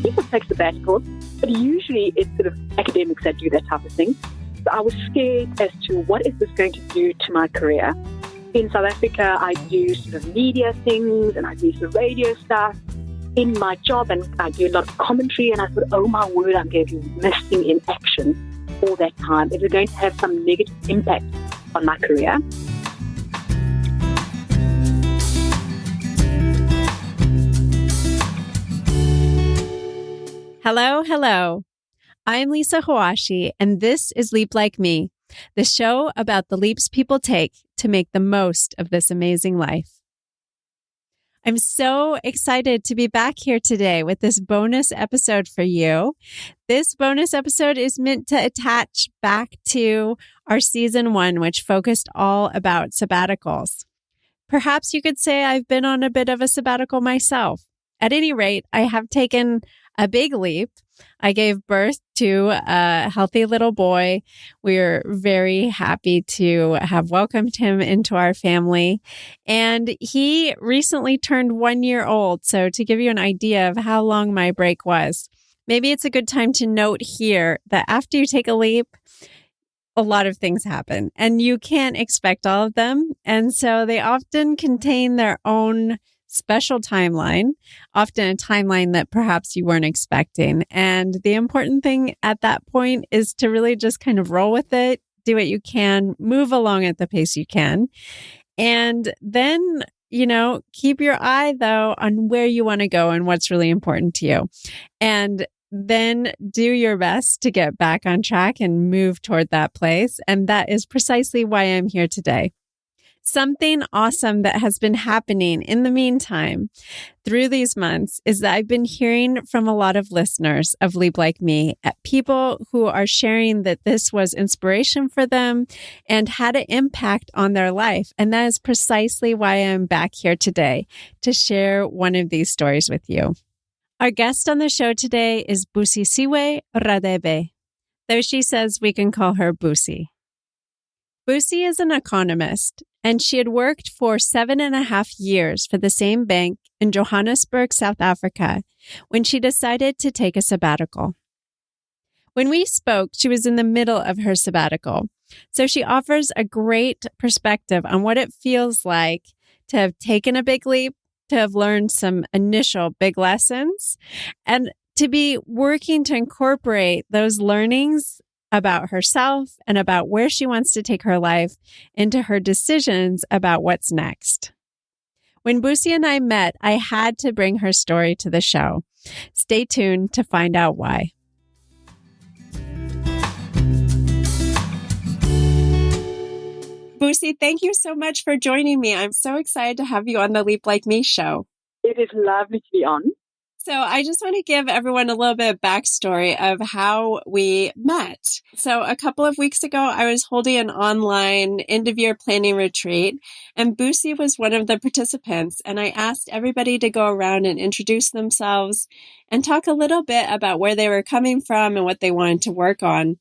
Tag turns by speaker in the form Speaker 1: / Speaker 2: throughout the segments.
Speaker 1: People take sabbaticals, but usually it's sort of academics that do that type of thing. So I was scared as to what is this going to do to my career. In South Africa, I do sort of media things and I do some radio stuff in my job, and I do a lot of commentary, and I thought, oh my word, I'm going to be missing in action all that time. Is it going to have some negative impact on my career?
Speaker 2: Hello. I'm Lisa Hawashi, and this is Leap Like Me, the show about the leaps people take to make the most of this amazing life. I'm so excited to be back here today with this bonus episode for you. This bonus episode is meant to attach back to our season 1, which focused all about sabbaticals. Perhaps you could say I've been on a bit of a sabbatical myself. At any rate, I have taken a big leap. I gave birth to a healthy little boy. We're very happy to have welcomed him into our family. And he recently turned 1 year old. So to give you an idea of how long my break was, maybe it's a good time to note here that after you take a leap, a lot of things happen and you can't expect all of them. And so they often contain their own special timeline, often a timeline that perhaps you weren't expecting. And the important thing at that point is to really just kind of roll with it, do what you can, move along at the pace you can. And then, keep your eye though on where you want to go and what's really important to you. And then do your best to get back on track and move toward that place. And that is precisely why I'm here today. Something awesome that has been happening in the meantime through these months is that I've been hearing from a lot of listeners of Leap Like Me, people who are sharing that this was inspiration for them and had an impact on their life. And that is precisely why I'm back here today to share one of these stories with you. Our guest on the show today is Busi Radebe, though she says we can call her Busi. Busi is an economist, and she had worked for 7.5 years for the same bank in Johannesburg, South Africa, when she decided to take a sabbatical. When we spoke, she was in the middle of her sabbatical, so she offers a great perspective on what it feels like to have taken a big leap, to have learned some initial big lessons, and to be working to incorporate those learnings about herself and about where she wants to take her life into her decisions about what's next. When Busi and I met, I had to bring her story to the show. Stay tuned to find out why. Busi, thank you so much for joining me. I'm so excited to have you on the Leap Like Me show.
Speaker 1: It is lovely to be on.
Speaker 2: So I just want to give everyone a little bit of backstory of how we met. So a couple of weeks ago, I was holding an online end-of-year planning retreat, and Busi was one of the participants. And I asked everybody to go around and introduce themselves and talk a little bit about where they were coming from and what they wanted to work on.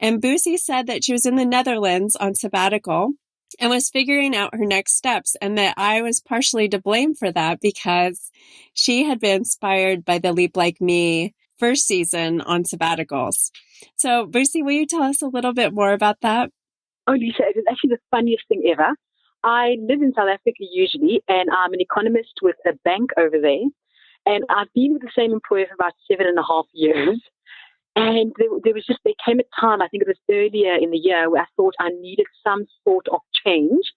Speaker 2: And Busi said that she was in the Netherlands on sabbatical and was figuring out her next steps, and that I was partially to blame for that because she had been inspired by the Leap Like Me first season on sabbaticals. So, Busi, will you tell us a little bit more about that?
Speaker 1: Oh, Lisa, it is actually the funniest thing ever. I live in South Africa usually, and I'm an economist with a bank over there. And I've been with the same employer for about 7.5 years. And there came a time, I think it was earlier in the year, where I thought I needed some sort of change.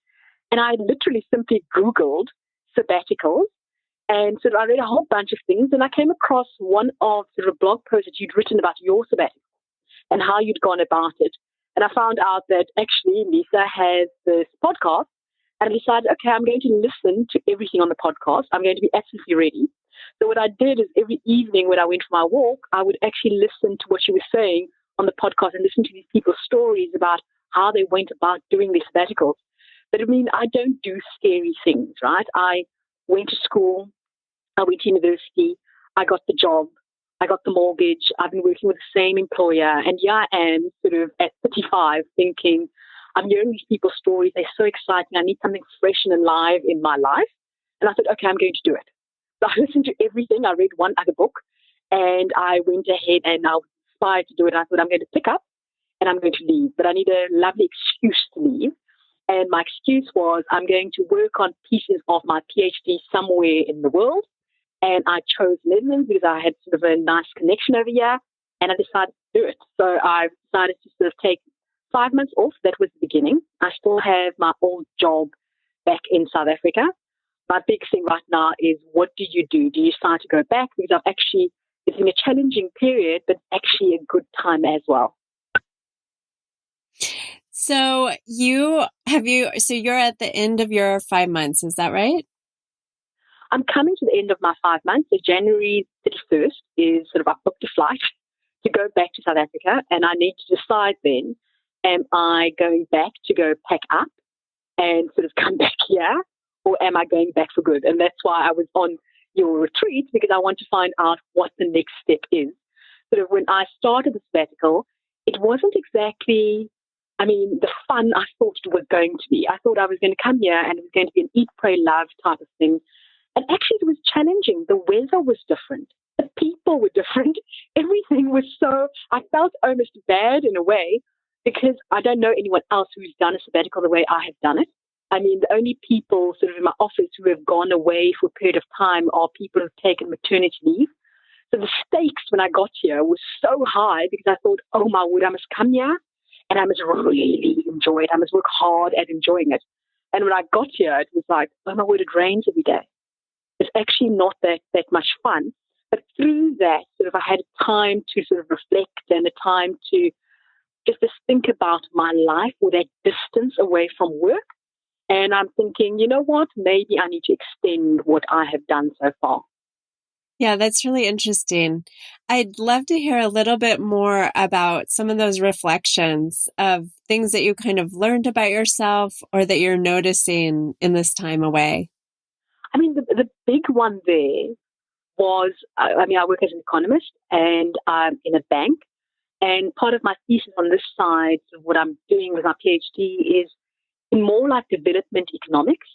Speaker 1: And I literally simply Googled sabbaticals. And so I read a whole bunch of things. And I came across one of the blog posts that you'd written about your sabbatical and how you'd gone about it. And I found out that actually Lisa has this podcast. And I decided, okay, I'm going to listen to everything on the podcast. I'm going to be absolutely ready. So what I did is every evening when I went for my walk, I would actually listen to what she was saying on the podcast and listen to these people's stories about how they went about doing these sabbaticals. But I mean, I don't do scary things, right? I went to school, I went to university, I got the job, I got the mortgage, I've been working with the same employer, and here I am sort of at 35 thinking, I'm hearing these people's stories, they're so exciting, I need something fresh and alive in my life. And I thought, okay, I'm going to do it. So I listened to everything. I read one other book, And I went ahead and I was inspired to do it. I thought, I'm going to pick up and I'm going to leave, but I need a lovely excuse to leave. And my excuse was I'm going to work on pieces of my PhD somewhere in the world. And I chose Netherlands because I had sort of a nice connection over here, and I decided to do it. So I decided to sort of take 5 months off. That was the beginning. I still have my old job back in South Africa. My big thing right now is, what do you do? Do you decide to go back? Because it's been a challenging period, but actually a good time as well.
Speaker 2: So you're at the end of your 5 months, is that right?
Speaker 1: I'm coming to the end of my 5 months. So January 31st is sort of, I booked a flight to go back to South Africa, and I need to decide then, am I going back to go pack up and sort of come back here, or am I going back for good? And that's why I was on your retreat, because I want to find out what the next step is. Sort of when I started the sabbatical, it wasn't exactly, the fun I thought it was going to be. I thought I was going to come here and it was going to be an eat, pray, love type of thing. And actually it was challenging. The weather was different. The people were different. Everything was I felt almost bad in a way, because I don't know anyone else who's done a sabbatical the way I have done it. The only people sort of in my office who have gone away for a period of time are people who've taken maternity leave. So the stakes when I got here was so high, because I thought, oh my word, I must come here and I must really enjoy it. I must work hard at enjoying it. And when I got here, it was like, oh my word, it rains every day. It's actually not that much fun. But through that, sort of, I had time to sort of reflect and a time to just think about my life with that distance away from work. And I'm thinking, you know what, maybe I need to extend what I have done so far.
Speaker 2: Yeah, that's really interesting. I'd love to hear a little bit more about some of those reflections of things that you kind of learned about yourself or that you're noticing in this time away.
Speaker 1: The big one there was, I work as an economist and I'm in a bank. And part of my thesis on this side of what I'm doing with my PhD is in more like development economics.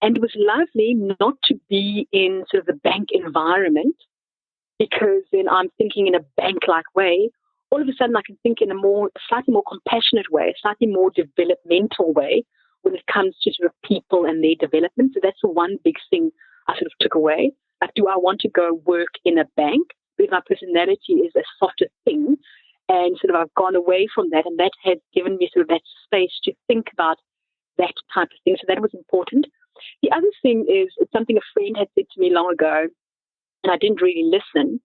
Speaker 1: And it was lovely not to be in sort of the bank environment, because then I'm thinking in a bank-like way. All of a sudden I can think in a slightly more compassionate way, a slightly more developmental way when it comes to sort of people and their development. So that's the one big thing I sort of took away. Like, do I want to go work in a bank? Because my personality is a softer thing. And sort of I've gone away from that, and that has given me sort of that space to think about that type of thing. So that was important. The other thing is, it's something a friend had said to me long ago, and I didn't really listen,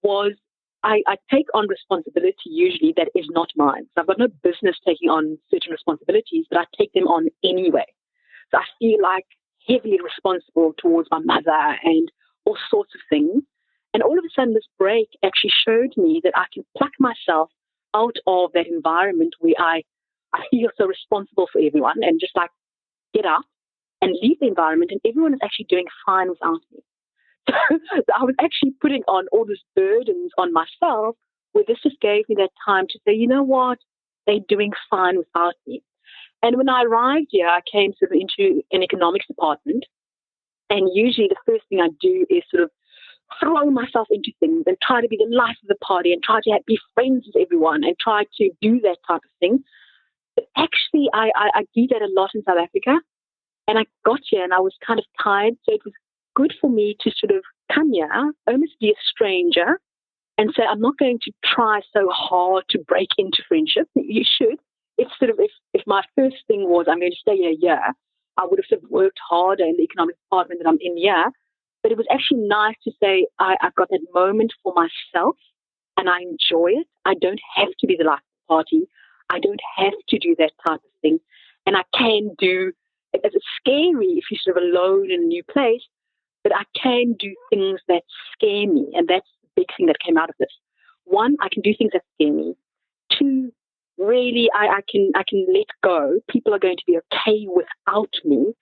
Speaker 1: was I take on responsibility usually that is not mine. So I've got no business taking on certain responsibilities, but I take them on anyway. So I feel like heavily responsible towards my mother and all sorts of things. And all of a sudden, this break actually showed me that I can pluck myself out of that environment where I feel so responsible for everyone, and just like get up and leave the environment, and everyone is actually doing fine without me. So I was actually putting on all these burdens on myself, where this just gave me that time to say, you know what, they're doing fine without me. And when I arrived here, I came sort of into an economics department, and usually the first thing I do is sort of throw myself into things and try to be the life of the party and try to be friends with everyone and try to do that type of thing. But actually, I do that a lot in South Africa. And I got here and I was kind of tired. So it was good for me to sort of come here, almost be a stranger, and say, I'm not going to try so hard to break into friendship. You should. If my first thing was, I'm going to stay here, I would have sort of worked harder in the economic department that I'm in here. But it was actually nice to say, I've got that moment for myself and I enjoy it. I don't have to be the life of the party. I don't have to do that type of thing. And I can do, it's scary if you're sort of alone in a new place, but I can do things that scare me. And that's the big thing that came out of this. One, I can do things that scare me. Two, really, I can let go. People are going to be okay without me.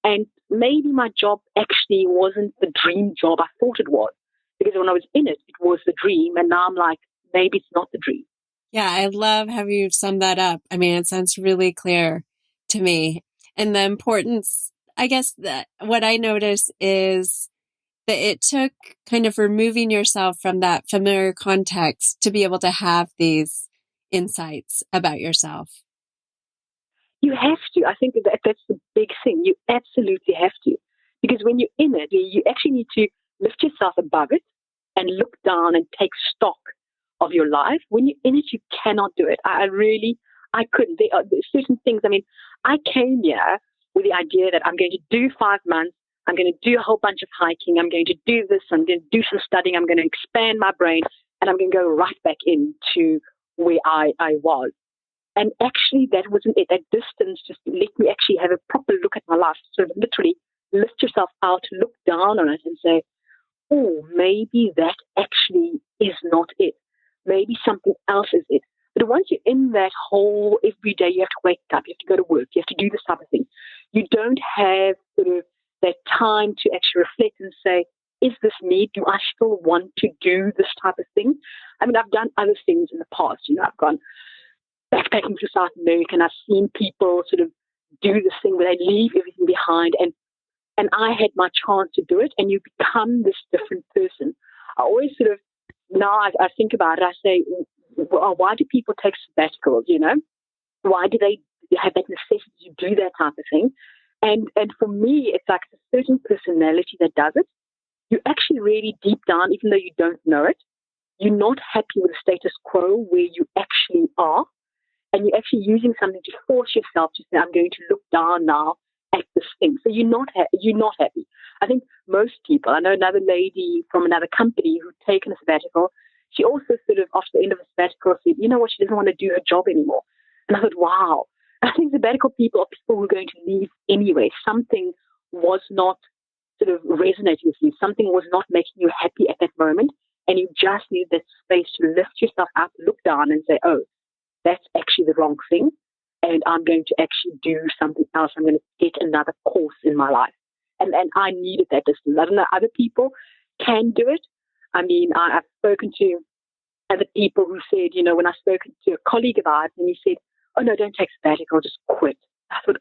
Speaker 1: And maybe my job actually wasn't the dream job I thought it was. Because when I was in it, it was the dream. And now I'm like, maybe it's not the dream.
Speaker 2: Yeah, I love how you've summed that up. It sounds really clear to me. And the importance, I guess, that what I notice is that it took kind of removing yourself from that familiar context to be able to have these insights about yourself.
Speaker 1: You have to. I think that's the big thing. You absolutely have to. Because when you're in it, you actually need to lift yourself above it and look down and take stock of your life. When you're in it, you cannot do it. I couldn't. There are certain things. I mean, I came here with the idea that I'm going to do 5 months. I'm going to do a whole bunch of hiking. I'm going to do this. I'm going to do some studying. I'm going to expand my brain. And I'm going to go right back into where I was. And actually, that wasn't it. That distance just let me actually have a proper look at my life. Sort of literally lift yourself out, look down on it and say, oh, maybe that actually is not it. Maybe something else is it. But once you're in that whole, every day you have to wake up, you have to go to work, you have to do this type of thing. You don't have sort of that time to actually reflect and say, is this me? Do I still want to do this type of thing? I mean, I've done other things in the past. I've gone backpacking to South America and I've seen people sort of do this thing where they leave everything behind, and I had my chance to do it, and you become this different person. I always sort of, now I think about it, I say, well, why do people take sabbaticals, Why do they have that necessity to do that type of thing? And for me, it's like a certain personality that does it. You actually really deep down, even though you don't know it, you're not happy with the status quo where you actually are. And you're actually using something to force yourself to say, I'm going to look down now at this thing. So you're not happy. I think most people, I know another lady from another company who'd taken a sabbatical, she also sort of, after the end of the sabbatical, said, you know what, she doesn't want to do her job anymore. And I thought, wow. I think sabbatical people are people who are going to leave anyway. Something was not sort of resonating with you. Something was not making you happy at that moment. And you just need that space to lift yourself up, look down and say, oh, that's actually the wrong thing. And I'm going to actually do something else. I'm going to get another course in my life. And I needed that distance. I don't know, other people can do it. I mean, I've spoken to other people who said, when I've spoken to a colleague of ours and he said, oh no, don't take sabbatical, just quit. I thought,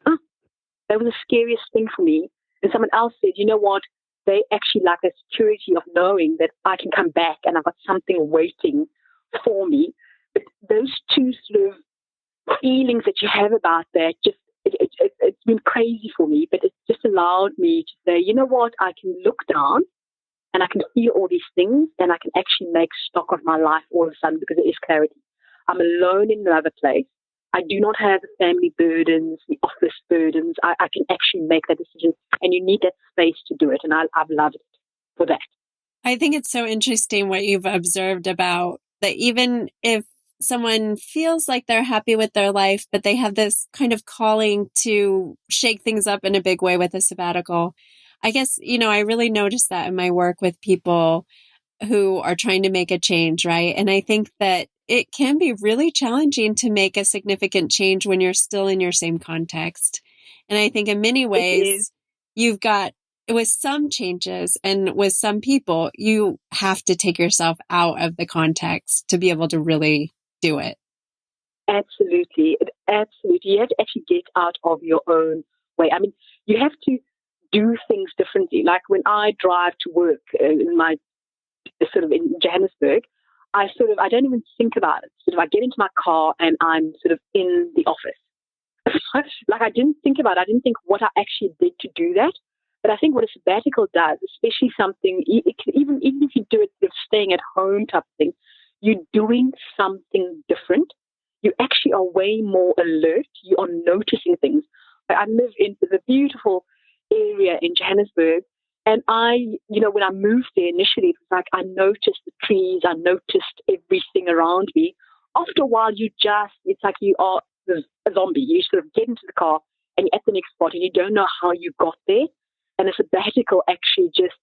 Speaker 1: that was the scariest thing for me. And someone else said, you know what, they actually like the security of knowing that I can come back and I've got something waiting for me. But those two sort of feelings that you have about that, just it's been crazy for me, but it just allowed me to say, you know what, I can look down and I can feel all these things and I can actually make stock of my life all of a sudden because it is clarity. I'm alone in another place. I do not have the family burdens, the office burdens. I can actually make that decision, and you need that space to do it, and I've loved it for that.
Speaker 2: I think it's so interesting what you've observed about that even if someone feels like they're happy with their life, but they have this kind of calling to shake things up in a big way with a sabbatical. I guess, I really notice that in my work with people who are trying to make a change, right? And I think that it can be really challenging to make a significant change when you're still in your same context. And I think in many ways, you've got, with some changes and with some people, you have to take yourself out of the context to be able to really do it.
Speaker 1: Absolutely. Absolutely. You have to actually get out of your own way. I mean, you have to do things differently. Like when I drive to work in my sort of in Johannesburg, I don't even think about it. Sort of, I get into my car and I'm sort of in the office. Like I didn't think about it. I didn't think what I actually did to do that. But I think what a sabbatical does, especially something, even if you do it sort of staying at home type of thing, you're doing something different. You actually are way more alert. You are noticing things. I live in the beautiful area in Johannesburg. And when I moved there initially, it was like I noticed the trees, I noticed everything around me. After a while, it's like you are a zombie. You sort of get into the car and you're at the next spot and you don't know how you got there. And a sabbatical actually just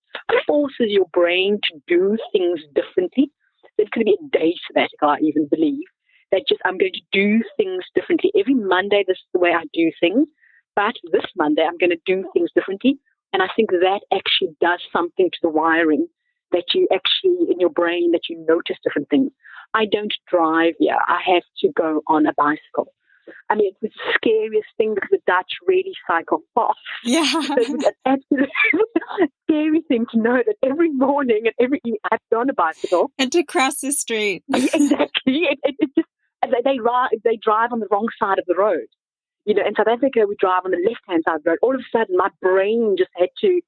Speaker 1: forces your brain to do things differently. It could be a day sabbatical, I even believe, that just I'm going to do things differently. Every Monday, this is the way I do things. But this Monday, I'm going to do things differently. And I think that actually does something to the wiring that you actually, in your brain, that you notice different things. I don't drive here. I have to go on a bicycle. I mean, it was the scariest thing because the Dutch really cycle fast.
Speaker 2: Yeah.
Speaker 1: So it was an absolutely scary thing to know that every morning and every evening I have to go on a bicycle.
Speaker 2: And to cross the street.
Speaker 1: Exactly. It just, and they drive on the wrong side of the road. You know, in South Africa, we drive on the left-hand side of the road. All of a sudden, my brain just had to,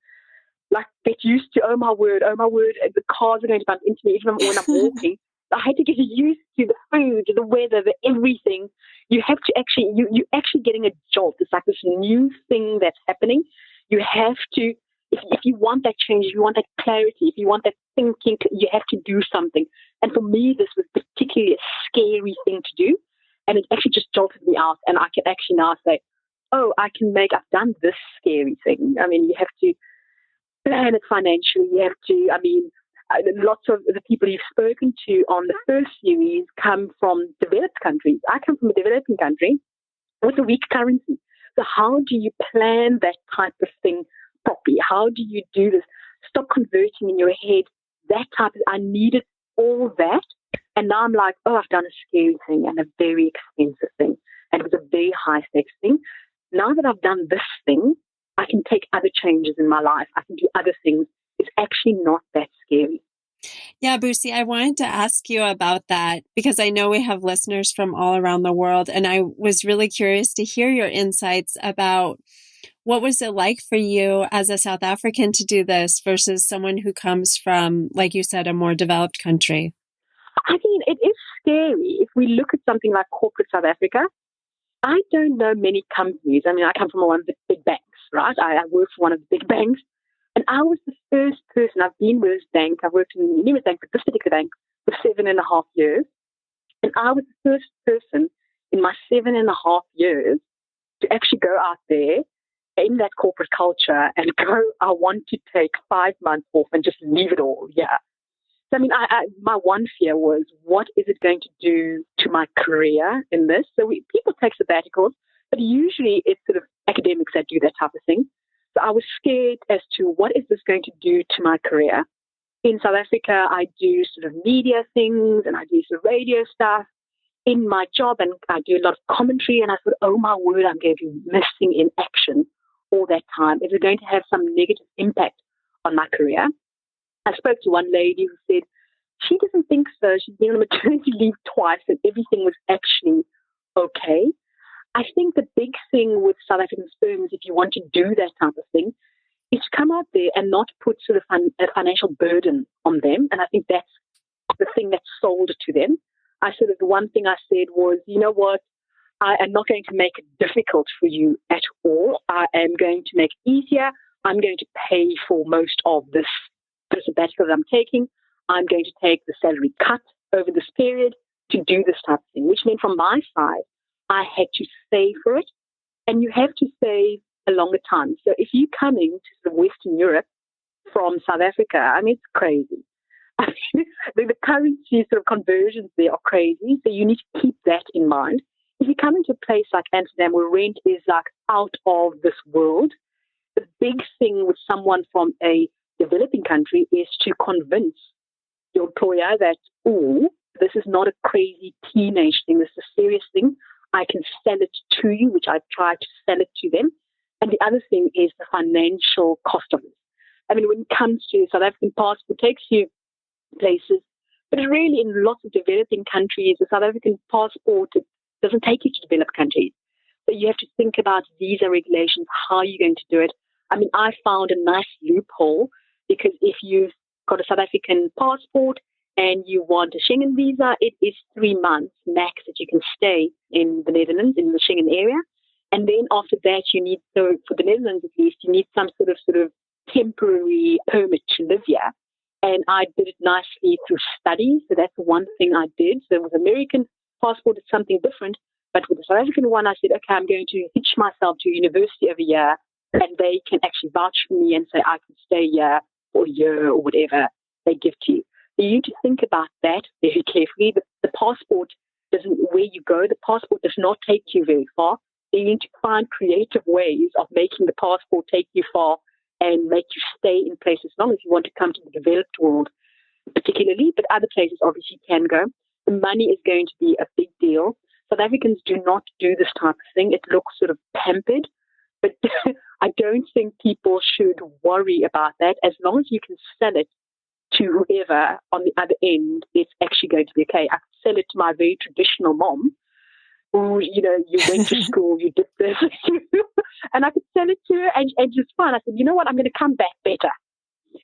Speaker 1: like, get used to, oh my word, the cars are going to bump into me even when I'm walking. I had to get used to the food, the weather, the everything. You have to actually, you're actually getting a jolt. It's like this new thing that's happening. You have to, if you want that change, if you want that clarity, if you want that thinking, you have to do something. And for me, this was particularly a scary thing to do. And it actually just jolted me out. And I can actually now say, oh, I've done this scary thing. I mean, you have to plan it financially. You have to, lots of the people you've spoken to on the first series come from developed countries. I come from a developing country with a weak currency. So how do you plan that type of thing properly? How do you do this? Stop converting in your head that type of, I needed all that. And now I'm like, oh, I've done a scary thing and a very expensive thing. And it was a very high stakes thing. Now that I've done this thing, I can take other changes in my life. I can do other things. It's actually not that scary.
Speaker 2: Yeah, Busi, I wanted to ask you about that because I know we have listeners from all around the world. And I was really curious to hear your insights about what was it like for you as a South African to do this versus someone who comes from, like you said, a more developed country?
Speaker 1: I mean, it is scary. If we look at something like corporate South Africa, I don't know many companies. I mean, I come from one of the big banks, right? I work for one of the big banks. And I was the first person. I've been with this bank. I've worked in numerous banks, but this particular bank for 7.5 years. And I was the first person in my 7.5 years to actually go out there in that corporate culture and go, I want to take 5 months off and just leave it all. Yeah. So, I mean, my one fear was, what is it going to do to my career in this? So people take sabbaticals, but usually it's sort of academics that do that type of thing. So I was scared as to what is this going to do to my career. In South Africa, I do sort of media things and I do sort of radio stuff in my job and I do a lot of commentary. And I thought, oh my word, I'm going to be missing in action all that time. Is it going to have some negative impact on my career? I spoke to one lady who said she doesn't think so. She's been on maternity leave twice and everything was actually okay. I think the big thing with South African firms, if you want to do that type of thing, is to come out there and not put sort of a financial burden on them. And I think that's the thing that sold to them. The one thing I said was, you know what, I am not going to make it difficult for you at all. I am going to make it easier. I'm going to pay for most of this sabbatical that I'm taking. I'm going to take the salary cut over this period to do this type of thing, which meant from my side, I had to save for it. And you have to save a longer time. So if you're coming to the Western Europe from South Africa, I mean, it's crazy. I mean, the currency sort of conversions there are crazy. So you need to keep that in mind. If you come into a place like Amsterdam where rent is like out of this world, the big thing with someone from a developing country is to convince your employer that, oh, this is not a crazy teenage thing. This is a serious thing. I can sell it to you, which I try to sell it to them. And the other thing is the financial cost of it. I mean, when it comes to South African passport, takes you places, but really in lots of developing countries, the South African passport doesn't take you to developed countries. So you have to think about visa regulations, how are you going to do it? I mean, I found a nice loophole because if you've got a South African passport and you want a Schengen visa, it is 3 months max that you can stay in the Netherlands, in the Schengen area. And then after that, you need, so for the Netherlands at least, you need some sort of temporary permit to live here. And I did it nicely through studies. So that's one thing I did. So with American passport, it's something different. But with the South African one, I said, okay, I'm going to hitch myself to a university every year, and they can actually vouch for me and say I can stay here for a year or whatever they give to you. So you need to think about that very carefully. The passport doesn't, where you go, the passport does not take you very far. So you need to find creative ways of making the passport take you far and make you stay in places as long as you want to come to the developed world particularly, but other places obviously can go. The money is going to be a big deal. South Africans do not do this type of thing. It looks sort of pampered, but I don't think people should worry about that. As long as you can sell it to whoever on the other end, it's actually going to be okay. I could sell it to my very traditional mom, who, you went to school, you did this, and I could sell it to her and just fine. I said, you know what, I'm going to come back better.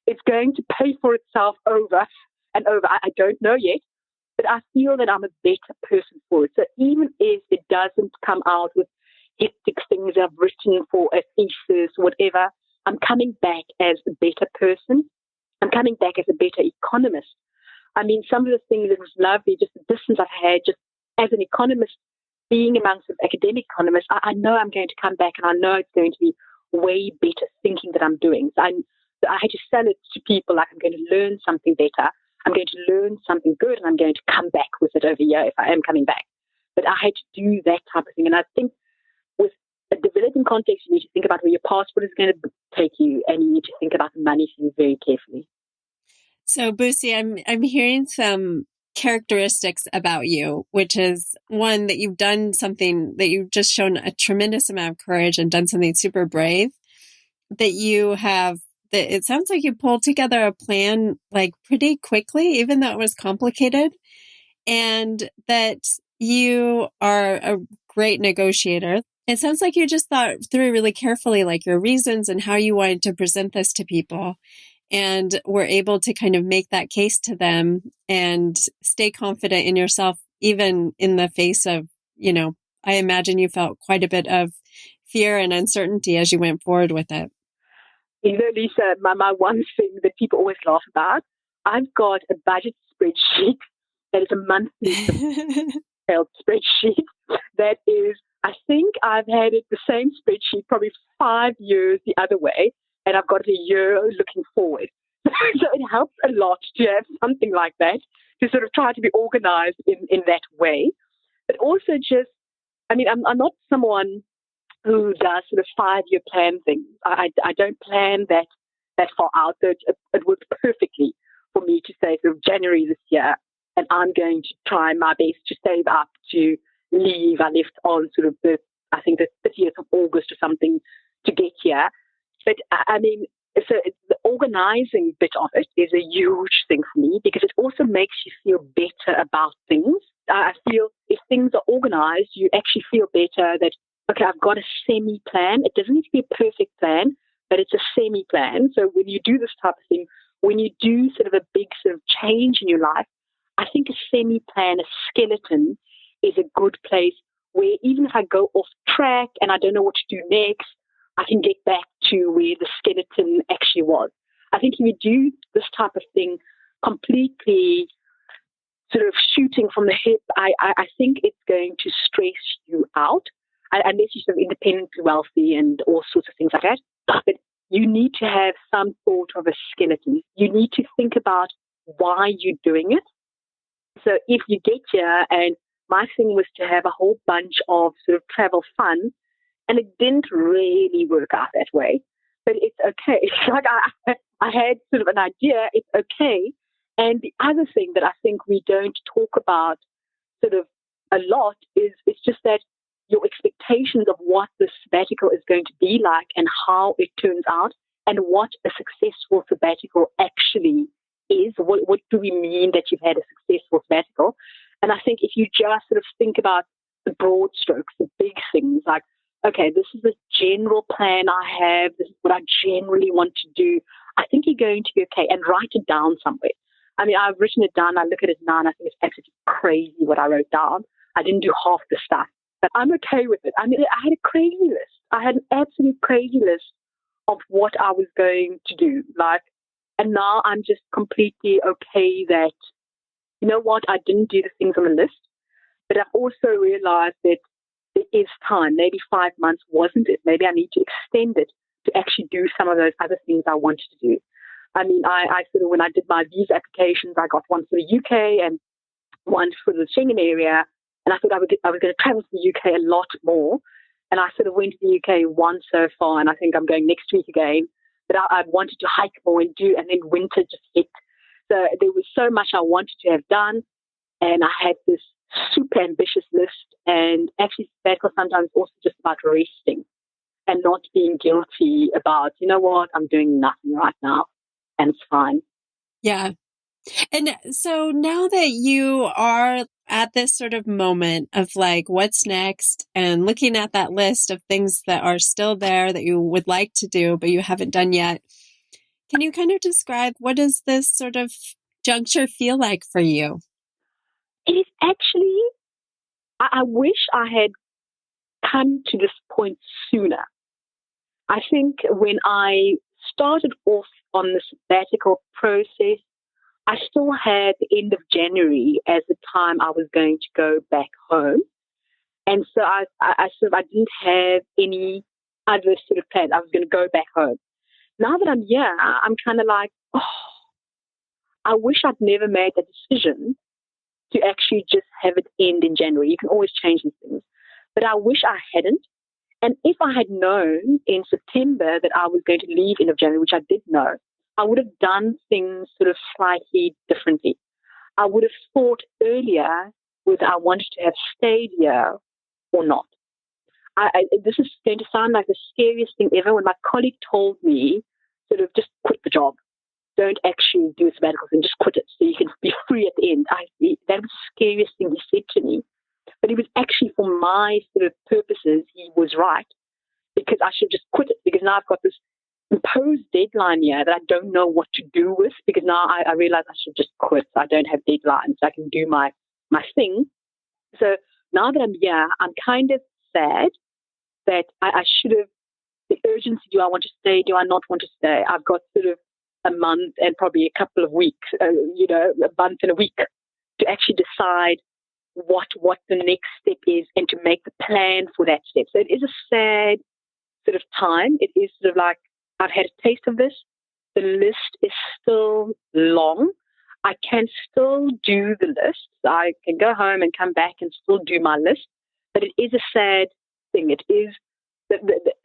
Speaker 1: It's going to pay for itself over and over. I don't know yet, but I feel that I'm a better person for it. So even if it doesn't come out with hectic things I've written for a thesis, whatever, I'm coming back as a better person. I'm coming back as a better economist. I mean, some of the things that was lovely, just the distance I've had, just as an economist, being amongst academic economists, I know I'm going to come back and I know it's going to be way better thinking that I'm doing. So I had to sell it to people like I'm going to learn something better. I'm going to learn something good and I'm going to come back with it over here if I am coming back. But I had to do that type of thing. And I think with a developing context, you need to think about where your passport is going to take you and you need to think about the money thing very carefully.
Speaker 2: So, Busi, I'm hearing some characteristics about you, which is one, that you've done something, that you've just shown a tremendous amount of courage and done something super brave, that it sounds like you pulled together a plan like pretty quickly, even though it was complicated, and that you are a great negotiator. It sounds like you just thought through really carefully, like your reasons and how you wanted to present this to people, and were able to kind of make that case to them and stay confident in yourself, even in the face of, I imagine you felt quite a bit of fear and uncertainty as you went forward with it.
Speaker 1: Lisa, my one thing that people always laugh about, I've got a budget spreadsheet that is a monthly spreadsheet that is, I think I've had it, the same spreadsheet, probably 5 years the other way, and I've got a year looking forward. So it helps a lot to have something like that, to sort of try to be organized in that way. But also just, I'm not someone who does sort of 5-year plan things. I don't plan that far out. So it works perfectly for me to say sort of January this year, and I'm going to try my best to save up to leave. I left on sort of the 30th of August or something to get here. But so the organizing bit of it is a huge thing for me because it also makes you feel better about things. I feel if things are organized, you actually feel better that, okay, I've got a semi-plan. It doesn't need to be a perfect plan, but it's a semi-plan. So when you do this type of thing, when you do sort of a big sort of change in your life, I think a semi-plan, a skeleton, is a good place where even if I go off track and I don't know what to do next, I can get back to where the skeleton actually was. I think if you do this type of thing completely sort of shooting from the hip, I think it's going to stress you out, unless you're sort of independently wealthy and all sorts of things like that. But you need to have some sort of a skeleton. You need to think about why you're doing it. So if you get here, and my thing was to have a whole bunch of sort of travel fun, and it didn't really work out that way, but it's okay. It's like I had sort of an idea, it's okay. And the other thing that I think we don't talk about sort of a lot is it's just that your expectations of what the sabbatical is going to be like and how it turns out and what a successful sabbatical actually is. What do we mean that you've had a successful sabbatical? And I think if you just sort of think about the broad strokes, the big things like, okay, this is the general plan I have, this is what I generally want to do, I think you're going to be okay, and write it down somewhere. I've written it down, I look at it now, and I think it's absolutely crazy what I wrote down. I didn't do half the stuff, but I'm okay with it. I had a crazy list. I had an absolute crazy list of what I was going to do. And now I'm just completely okay that, you know what, I didn't do the things on the list, but I've also realized that there is time. Maybe 5 months wasn't it. Maybe I need to extend it to actually do some of those other things I wanted to do. I sort of, when I did my visa applications, I got one for the UK and one for the Schengen area, and I thought I was going to travel to the UK a lot more. And I sort of went to the UK once so far, and I think I'm going next week again. But I wanted to hike more and then winter just hit. So there was so much I wanted to have done, and I had this super ambitious list. And actually, sabbatical sometimes also just about resting and not being guilty about, you know what, I'm doing nothing right now and it's fine.
Speaker 2: Yeah. And so now that you are at this sort of moment of like, what's next, and looking at that list of things that are still there that you would like to do, but you haven't done yet, can you kind of describe what does this sort of juncture feel like for you?
Speaker 1: It is actually, I wish I had come to this point sooner. I think when I started off on the sabbatical process, I still had the end of January as the time I was going to go back home. And so I didn't have any other sort of plans. I was going to go back home. Now that I'm here, I'm kind of like, oh, I wish I'd never made that decision to actually just have it end in January. You can always change these things. But I wish I hadn't. And if I had known in September that I was going to leave end of January, which I did know, I would have done things sort of slightly differently. I would have thought earlier whether I wanted to have stayed here or not. This is going to sound like the scariest thing ever when my colleague told me sort of just quit the job. Don't actually do a sabbatical thing, just quit it so you can be free at the end. That was the scariest thing he said to me. But it was actually for my sort of purposes, he was right, because I should just quit it, because now I've got this imposed deadline here that I don't know what to do with, because now I realize I should just quit. I don't have deadlines. I can do my thing. So now that I'm here, I'm kind of sad that I should have, the urgency, do I want to stay? Do I not want to stay? I've got sort of a month and probably a couple of weeks, a month and a week to actually decide what the next step is and to make the plan for that step. So it is a sad sort of time. It is sort of like, I've had a taste of this. The list is still long. I can still do the list. I can go home and come back and still do my list. But it is a sad thing. It is,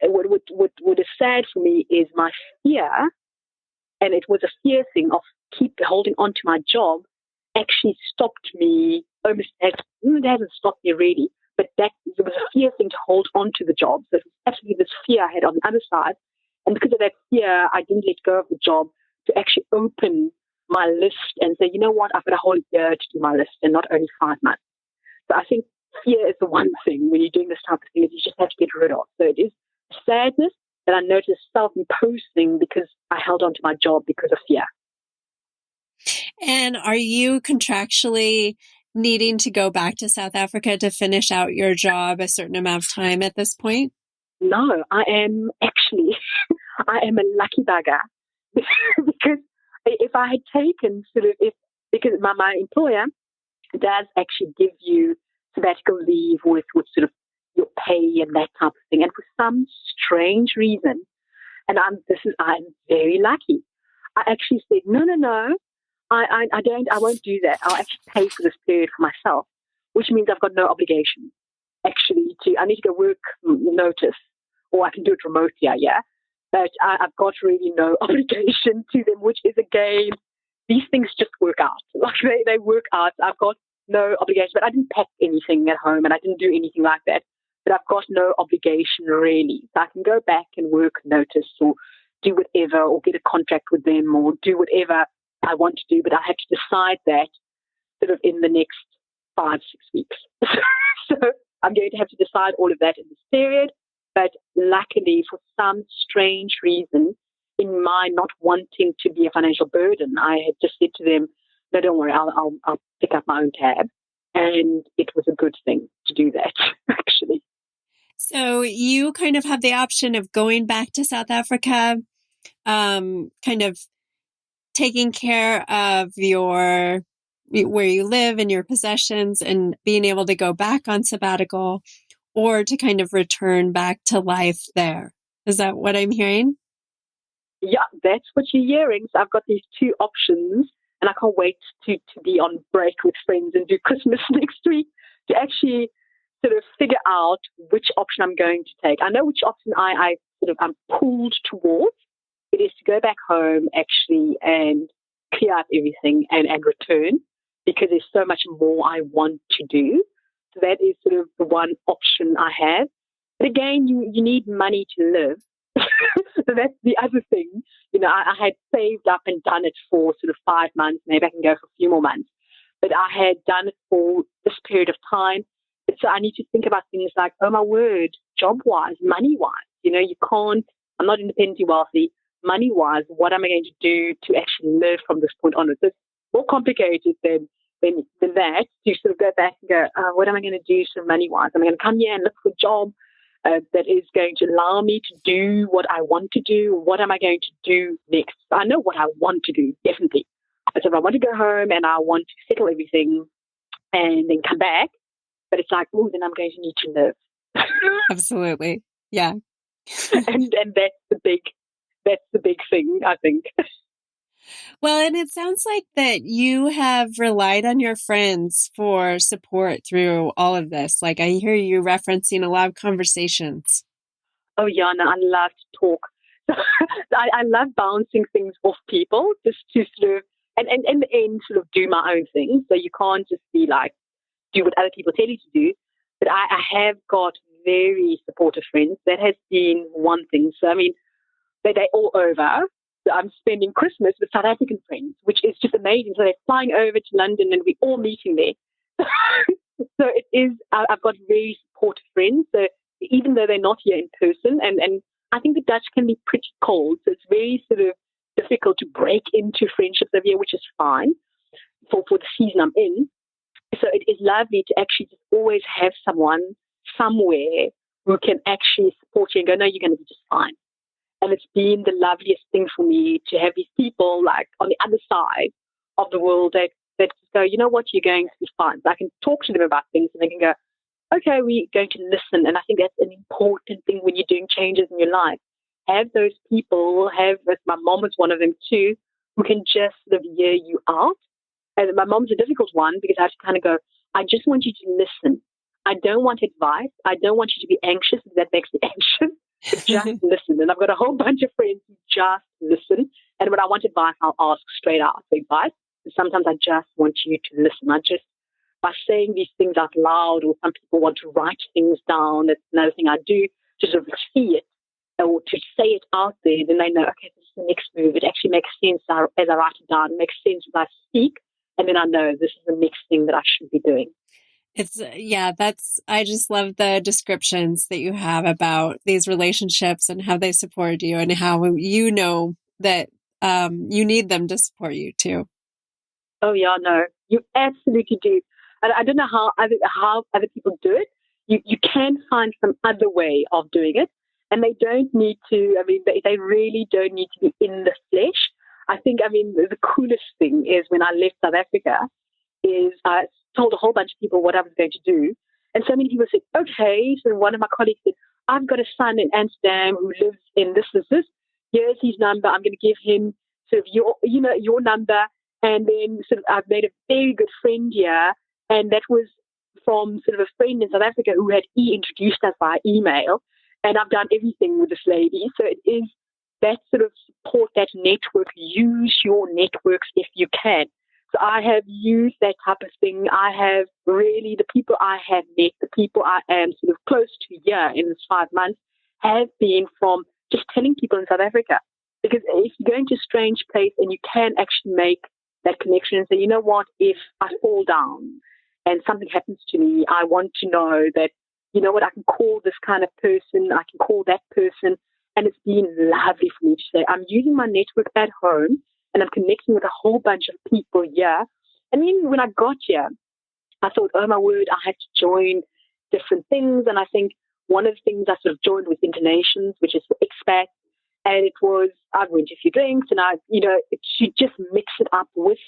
Speaker 1: what is sad for me is my fear, and it was a fear thing of keep holding on to my job, actually stopped me, it hasn't stopped me really, but that there was a fear thing to hold on to the job. So it was absolutely this fear I had on the other side. And because of that fear, I didn't let go of the job to actually open my list and say, you know what, I've got a whole year to do my list and not only 5 months. So I think fear is the one thing when you're doing this type of thing that you just have to get rid of. So it is sadness that I noticed self-imposed thing because I held on to my job because of fear.
Speaker 2: And are you contractually needing to go back to South Africa to finish out your job a certain amount of time at this point?
Speaker 1: No, I am actually, I am a lucky bugger because if I had taken because my employer does actually give you sabbatical leave with sort of your pay and that type of thing. And for some strange reason, and I'm very lucky. I actually said, no, I won't do that. I'll actually pay for this period for myself, which means I've got no obligation actually I need to go work notice, or I can do it remotely, yeah. But I've got really no obligation to them, which is again, these things just work out. Like they work out. I've got no obligation, but I didn't pack anything at home and I didn't do anything like that. But I've got no obligation really. So I can go back and work notice or do whatever or get a contract with them or do whatever I want to do. But I have to decide that sort of in the next 5-6 weeks. So I'm going to have to decide all of that in this period. But luckily, for some strange reason, in my not wanting to be a financial burden, I had just said to them, no, don't worry, I'll pick up my own tab. And it was a good thing to do that, actually.
Speaker 2: So you kind of have the option of going back to South Africa, kind of taking care of where you live and your possessions and being able to go back on sabbatical, or to kind of return back to life there. Is that what I'm hearing?
Speaker 1: Yeah, that's what you're hearing. So I've got these two options, and I can't wait to be on break with friends and do Christmas next week to actually sort of figure out which option I'm going to take. I know which option I'm pulled towards. It is to go back home actually and clear up everything and return. because there's so much more I want to do. So that is sort of the one option I have. But again, you need money to live. So that's the other thing. I had saved up and done it for sort of 5 months. Maybe I can go for a few more months. But I had done it for this period of time. But so I need to think about things like, oh my word, job-wise, money-wise. You can't, I'm not independently wealthy. Money-wise, what am I going to do to actually live from this point onwards? So it's more complicated than that, to sort of go back and go, what am I going to do sort of money-wise? Am I going to come here and look for a job that is going to allow me to do what I want to do? What am I going to do next? I know what I want to do, definitely. So if I want to go home and I want to settle everything and then come back, but it's like, oh, then I'm going to need to live.
Speaker 2: Absolutely. Yeah.
Speaker 1: and that's the big thing, I think.
Speaker 2: Well, and it sounds like that you have relied on your friends for support through all of this. Like I hear you referencing a lot of conversations.
Speaker 1: Oh, yeah, no, I love to talk. I love bouncing things off people just to sort of, and in the end, sort of do my own thing. So you can't just be like, do what other people tell you to do. But I have got very supportive friends. That has been one thing. So, I mean, they're all over. So I'm spending Christmas with South African friends, which is just amazing. So they're flying over to London and we're all meeting there. So it is, I've got very supportive friends. So even though they're not here in person, and I think the Dutch can be pretty cold. So it's very sort of difficult to break into friendships over here, which is fine for the season I'm in. So it is lovely to actually just always have someone somewhere who can actually support you and go, no, you're going to be just fine. And it's been the loveliest thing for me to have these people like on the other side of the world that just go, you know what, you're going to be fine. So I can talk to them about things and they can go, okay, we're going to listen. And I think that's an important thing when you're doing changes in your life. Have those people, my mom is one of them too, who can just sort of hear you out. And my mom's a difficult one because I have to kind of go, I just want you to listen. I don't want advice. I don't want you to be anxious because that makes me anxious. Just listen. And I've got a whole bunch of friends who just listen. And when I want advice, I'll ask straight out for advice. And sometimes I just want you to listen. By saying these things out loud, or some people want to write things down, that's another thing I do, to sort of see it or to say it out there, then they know, okay, this is the next move. It actually makes sense as I write it down. It makes sense as I speak. And then I know this is the next thing that I should be doing.
Speaker 2: I just love the descriptions that you have about these relationships and how they support you and how you know that you need them to support you too.
Speaker 1: Oh yeah, no, you absolutely do. I don't know how other people do it. You can find some other way of doing it, and they don't need to. I mean, they really don't need to be in the flesh. I think, the coolest thing is when I left South Africa, is I told a whole bunch of people what I was going to do. And so many people said, okay. So one of my colleagues said, I've got a son in Amsterdam who lives in this. Here's his number. I'm going to give him sort of your number. And then sort of I've made a very good friend here. And that was from sort of a friend in South Africa who had introduced us via email. And I've done everything with this lady. So it is that sort of support, that network. Use your networks if you can. So I have used that type of thing. I have really, the people I have met, the people I am sort of close to here in this 5 months have been from just telling people in South Africa. Because if you go into a strange place and you can actually make that connection and say, you know what, if I fall down and something happens to me, I want to know that, you know what, I can call this kind of person, I can call that person. And it's been lovely for me to say, I'm using my network at home and I'm connecting with a whole bunch of people here. And then when I got here, I thought, oh my word, I had to join different things. And I think one of the things I sort of joined was Internations, which is for expats. And I went to a few drinks and to just mix it up with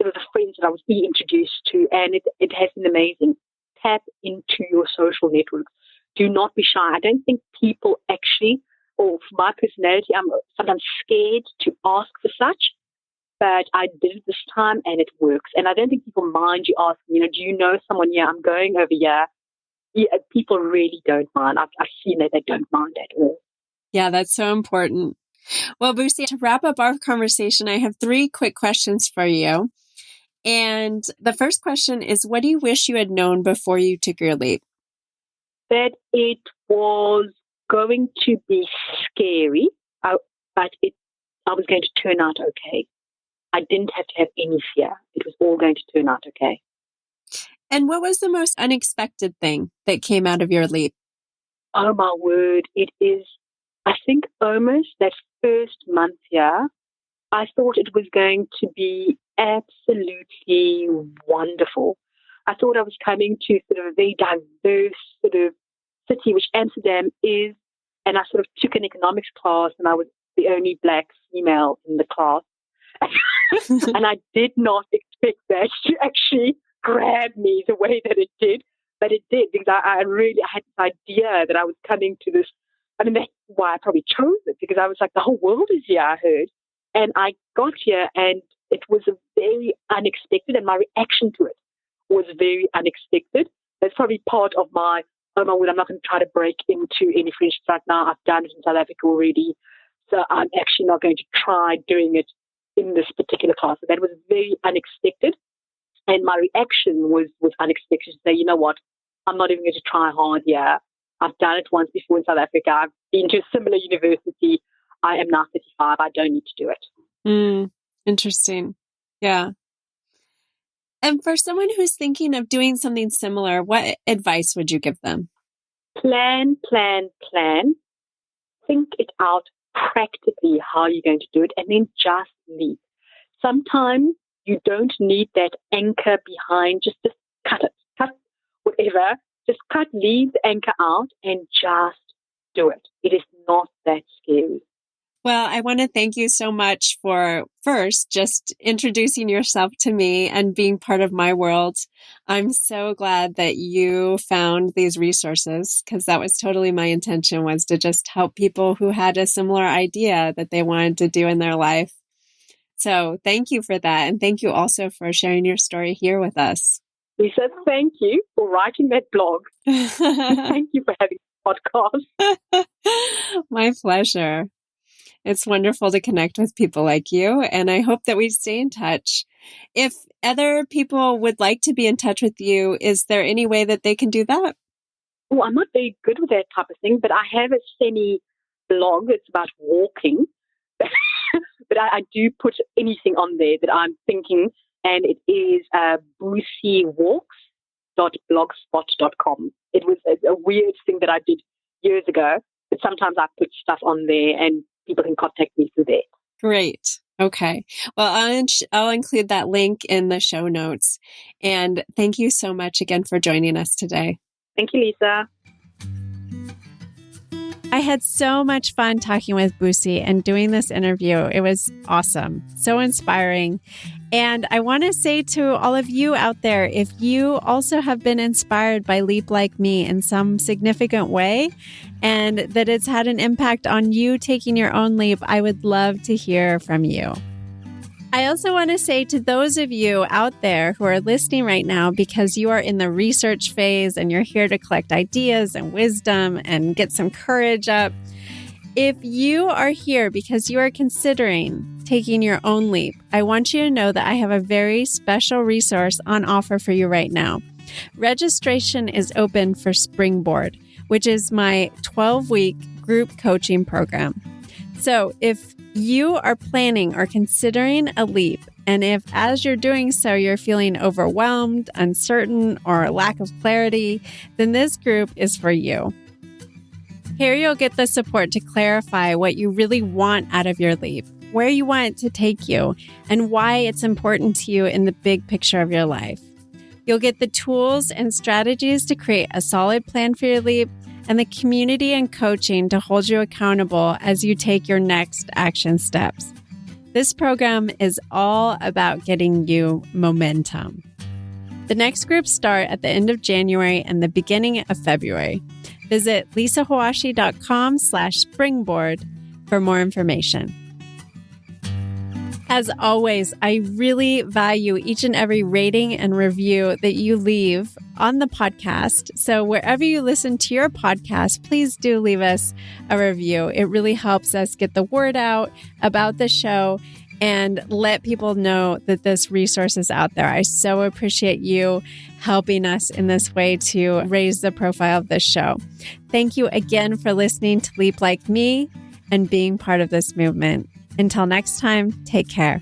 Speaker 1: sort of the friends that I was being introduced to. And it has been amazing. Tap into your social networks. Do not be shy. I don't think people actually, or for my personality, I'm sometimes scared to ask for such. But I did it this time and it works. And I don't think people mind you asking, do you know someone here? I'm going over here. Yeah, people really don't mind. I've seen that they don't mind at all.
Speaker 2: Yeah, that's so important. Well, Busi, to wrap up our conversation, I have 3 quick questions for you. And the first question is, what do you wish you had known before you took your leap?
Speaker 1: That it was going to be scary, but I was going to turn out okay. I didn't have to have any fear. It was all going to turn out okay.
Speaker 2: And what was the most unexpected thing that came out of your leap?
Speaker 1: Oh, my word. It is, I think, almost that first month here, I thought it was going to be absolutely wonderful. I thought I was coming to sort of a very diverse sort of city, which Amsterdam is, and I sort of took an economics class, and I was the only black female in the class. And I did not expect that to actually grab me the way that it did, but it did, because I had this idea that I was coming to this. I mean, that's why I probably chose it, because I was like, the whole world is here, I heard. And I got here, and it was a very unexpected, and my reaction to it was very unexpected. That's probably part of my, oh my word, I'm not going to try to break into any friendships right now. I've done it in South Africa already, so I'm actually not going to try doing it in this particular class. So that was very unexpected. And my reaction was unexpected, to say, you know what, I'm not even going to try hard here. I've done it once before in South Africa. I've been to a similar university. I am now 35. I don't need to do it.
Speaker 2: Interesting. Yeah. And for someone who's thinking of doing something similar, what advice would you give them?
Speaker 1: Plan. Think it out practically how you're going to do it, and then just leave. Sometimes you don't need that anchor behind. Just cut whatever. Just leave the anchor out and just do it. It is not that scary.
Speaker 2: Well, I want to thank you so much for first just introducing yourself to me and being part of my world. I'm so glad that you found these resources, because that was totally my intention, was to just help people who had a similar idea that they wanted to do in their life. So thank you for that. And thank you also for sharing your story here with us.
Speaker 1: Lisa, thank you for writing that blog. Thank you for having a podcast.
Speaker 2: My pleasure. It's wonderful to connect with people like you, and I hope that we stay in touch. If other people would like to be in touch with you, is there any way that they can do that?
Speaker 1: Oh, I'm not very good with that type of thing, but I have a semi-blog. It's about walking. But I do put anything on there that I'm thinking, and it is busiwalks.blogspot.com. It was a weird thing that I did years ago, but sometimes I put stuff on there, and people can contact me through there.
Speaker 2: Great. Okay. Well, I'll include that link in the show notes. And thank you so much again for joining us today.
Speaker 1: Thank you, Lisa.
Speaker 2: I had so much fun talking with Busi and doing this interview. It was awesome, so inspiring. And I want to say to all of you out there, if you also have been inspired by Leap Like Me in some significant way, and that it's had an impact on you taking your own leap, I would love to hear from you. I also want to say to those of you out there who are listening right now, because you are in the research phase and you're here to collect ideas and wisdom and get some courage up, if you are here because you are considering taking your own leap, I want you to know that I have a very special resource on offer for you right now. Registration is open for Springboard, which is my 12-week group coaching program. So if you are planning or considering a leap, and if as you're doing so, you're feeling overwhelmed, uncertain, or lack of clarity, then this group is for you. Here you'll get the support to clarify what you really want out of your leap, where you want it to take you, and why it's important to you in the big picture of your life. You'll get the tools and strategies to create a solid plan for your leap, and the community and coaching to hold you accountable as you take your next action steps. This program is all about getting you momentum. The next groups start at the end of January and the beginning of February. Visit lisahawashi.com/springboard for more information. As always, I really value each and every rating and review that you leave on the podcast. So wherever you listen to your podcast, please do leave us a review. It really helps us get the word out about the show. and let people know that this resource is out there. I so appreciate you helping us in this way to raise the profile of this show. Thank you again for listening to Leap Like Me and being part of this movement. Until next time, take care.